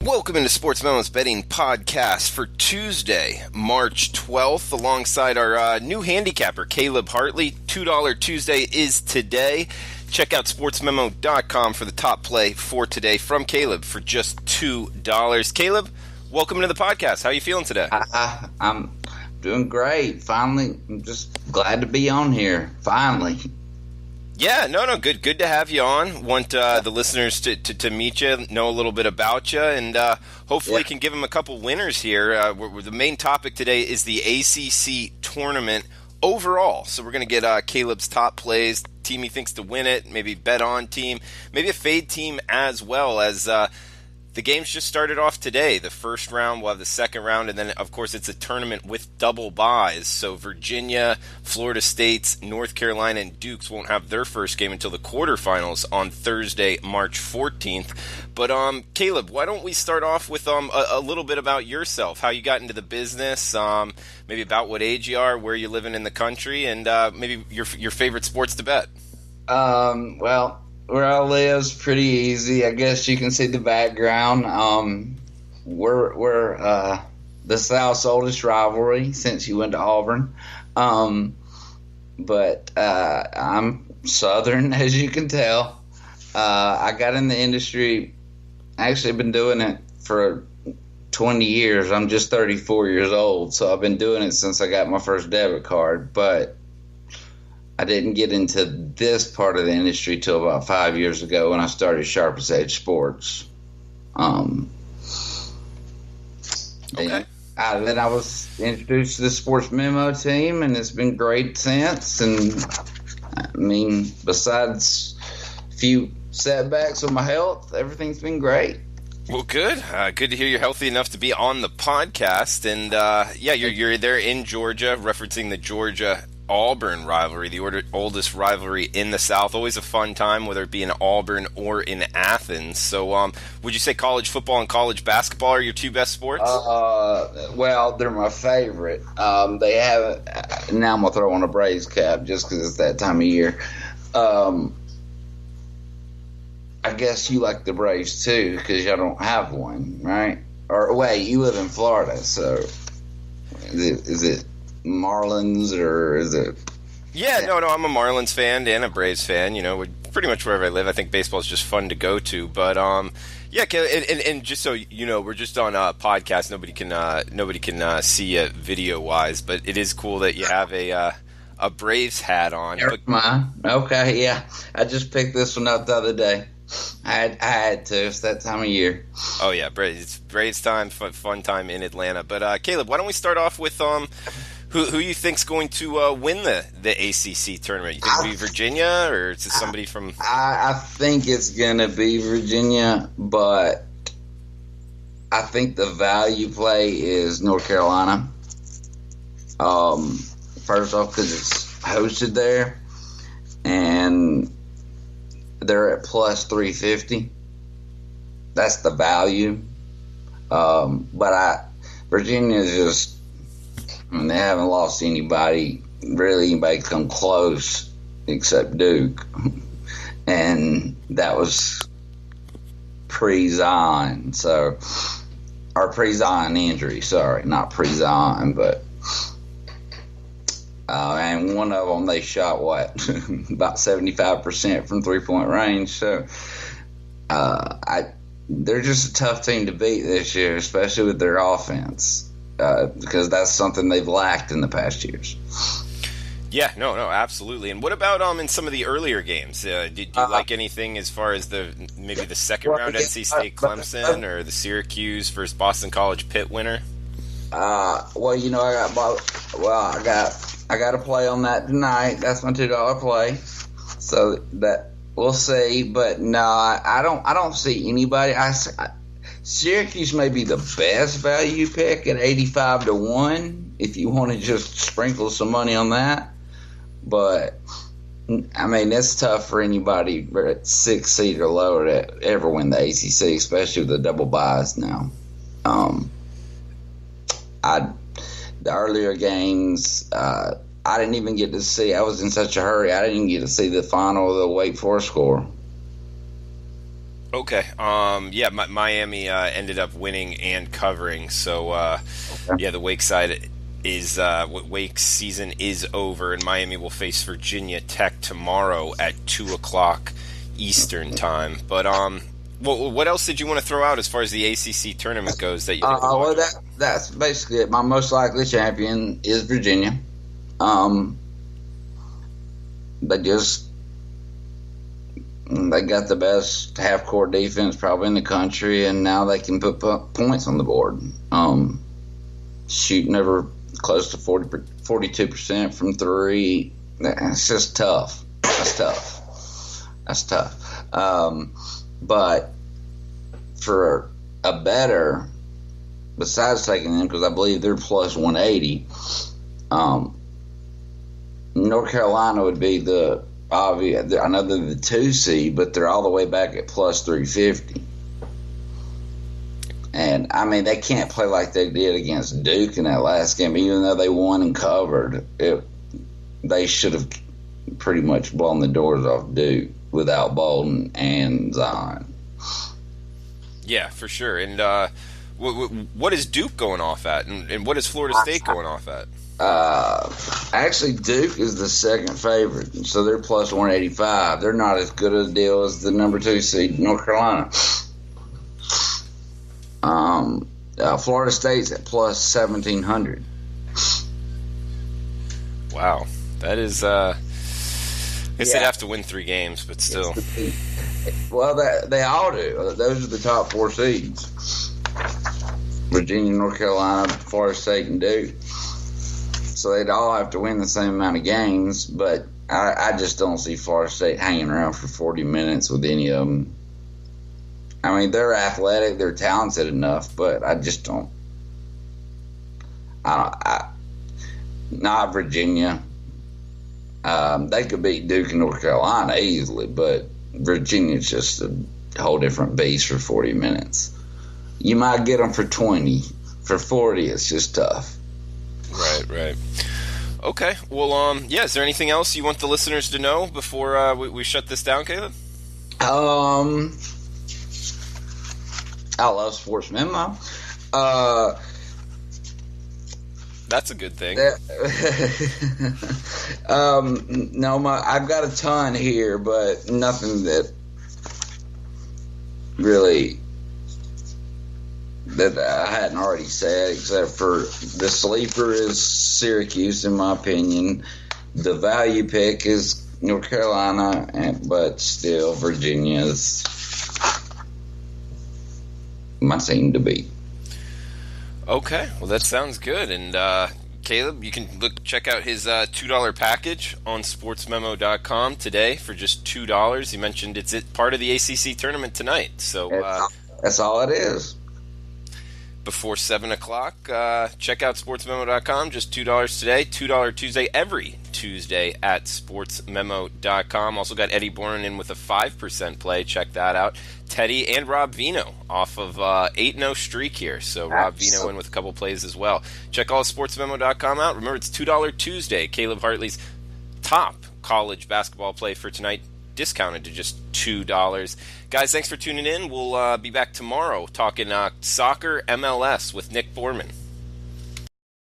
Welcome into Sportsmemo's betting podcast for Tuesday, March 12th, alongside our new handicapper, Caleb Hartley. $2 Tuesday is today. Check out sportsmemo.com for the top play for today from Caleb for just $2. Caleb, welcome to the podcast. How are you feeling today? I'm doing great. Finally, I'm just glad to be on here. Finally. Yeah, no, good to have you on. Want the listeners to meet you, know a little bit about you, and hopefully can give them a couple winners here. The main topic today is the ACC tournament overall. So we're going to get Caleb's top plays, team he thinks to win it, maybe bet on team, maybe a fade team as well, as the games just started off today. The first round, we'll have the second round, and then, of course, it's a tournament with double byes. So Virginia, Florida State, North Carolina, and Dukes won't have their first game until the quarterfinals on Thursday, March 14th. But, Caleb, why don't we start off with a little bit about yourself, how you got into the business, maybe about what age you are, where you're living in the country, and maybe your favorite sports to bet. Well, where I live is pretty easy. I guess you can see the background. We're the South's oldest rivalry since you went to Auburn. But I'm Southern, as you can tell. I got in the industry. Actually, been doing it for 20 years. I'm just 34 years old, so I've been doing it since I got my first debit card. But I didn't get into this part of the industry till about 5 years ago when I started Sharpest Edge Sports. Okay. Then I was introduced to the Sportsmemo team, and it's been great since. And I mean, besides a few setbacks with my health, everything's been great. Well, good. Good to hear you're healthy enough to be on the podcast. And you're there in Georgia, referencing the Georgia-Auburn rivalry, the oldest rivalry in the South. Always a fun time, whether it be in Auburn or in Athens. So would you say college football and college basketball are your two best sports? Well, they're my favorite. They have now I'm going to throw on a Braves cap just because it's that time of year. I guess you like the Braves too because y'all don't have one, right? Or wait, you live in Florida, so is it Marlins or is it? Yeah, no, I'm a Marlins fan and a Braves fan. You know, pretty much wherever I live. I think baseball is just fun to go to. But yeah, and just so you know, we're just on a podcast. Nobody can see you video wise, but it is cool that you have a Braves hat on. Okay, yeah, I just picked this one up the other day. I had to. It's that time of year. Oh yeah, it's Braves time, fun time in Atlanta. But Caleb, why don't we start off with who you think's going to win the ACC tournament? You think it'll be Virginia, or is it somebody from? I think it's gonna be Virginia, but I think the value play is North Carolina. First off, because it's hosted there, and they're at plus 350. That's the value. But Virginia is just, they haven't lost anybody come close except Duke. And that was pre-Zion. Or pre-Zion injury, sorry. Not pre-Zion, but and one of them, they shot, about 75% from three-point range. So they're just a tough team to beat this year, especially with their offense, because that's something they've lacked in the past years. Yeah, no, absolutely. And what about in some of the earlier games? Did you like anything as far as maybe the second round NC State Clemson or the Syracuse versus Boston College Pitt winner? Well, you know, I got to play on that tonight. That's my $2 play. So that we'll see. But no, I don't see anybody. Syracuse may be the best value pick at 85-1 if you want to just sprinkle some money on that. But I mean, it's tough for anybody at 6 seed or lower to ever win the ACC, especially with the double byes now. The earlier games, I didn't even get to see. I was in such a hurry. I didn't even get to see the final of the Wake Forest score. Okay. Yeah, Miami ended up winning and covering. So, yeah, the Wake side is Wake's season is over, and Miami will face Virginia Tech tomorrow at 2 o'clock Eastern time. But what else did you want to throw out as far as the ACC tournament goes that you think we'll Well, watch? that's basically it. My most likely champion is Virginia. Um, they just they got the best half court defense probably in the country, and now they can put points on the board. Shooting over close to 42% from three. That's just tough. That's tough. But for a better, besides taking them, because I believe they're plus 180, North Carolina would be the obvious. I know they're the 2 seed, but they're all the way back at plus 350. And, I mean, they can't play like they did against Duke in that last game. Even though they won and covered, they should have pretty much blown the doors off Duke without Bolden and Zion. Yeah, for sure. And what is Duke going off at, and what is Florida State going off at? Actually, Duke is the second favorite, so they're plus 185. They're not as good a deal as the number 2 seed, North Carolina. Florida State's at plus 1,700. Wow, that is. I guess they'd have to win 3 games, but still. Well, they all do. Those are the top 4 seeds: Virginia, North Carolina, Florida State, and Duke. So they'd all have to win the same amount of games, but I just don't see Florida State hanging around for 40 minutes with any of them. I mean, they're athletic, they're talented enough, but I just don't. Not Virginia. They could beat Duke and North Carolina easily, but Virginia's just a whole different beast for 40 minutes. You might get them for 20. For 40, it's just tough. Right. Okay. Well, yeah. Is there anything else you want the listeners to know before we shut this down, Caleb? I love Sportsmemo. That's a good thing. No, I've got a ton here, but nothing that really that I hadn't already said, except for the sleeper is Syracuse, in my opinion. The value pick is North Carolina, but still Virginia's my team to beat. Okay, well that sounds good. And Caleb, you can check out his $2 package on sportsmemo.com today for just $2. He mentioned it's part of the ACC tournament tonight, so that's all it is. Before 7 o'clock, check out sportsmemo.com. Just $2 today, $2 Tuesday every Tuesday at sportsmemo.com. Also got Eddie Bourne in with a 5% play. Check that out. Teddy and Rob Vino off of 8-0 streak here. So Rob Vino in with a couple plays as well. Check all sportsmemo.com out. Remember, it's $2 Tuesday. Caleb Hartley's top college basketball play for tonight, discounted to just $2. Guys, thanks for tuning in. We'll be back tomorrow talking soccer MLS with Nick Borman.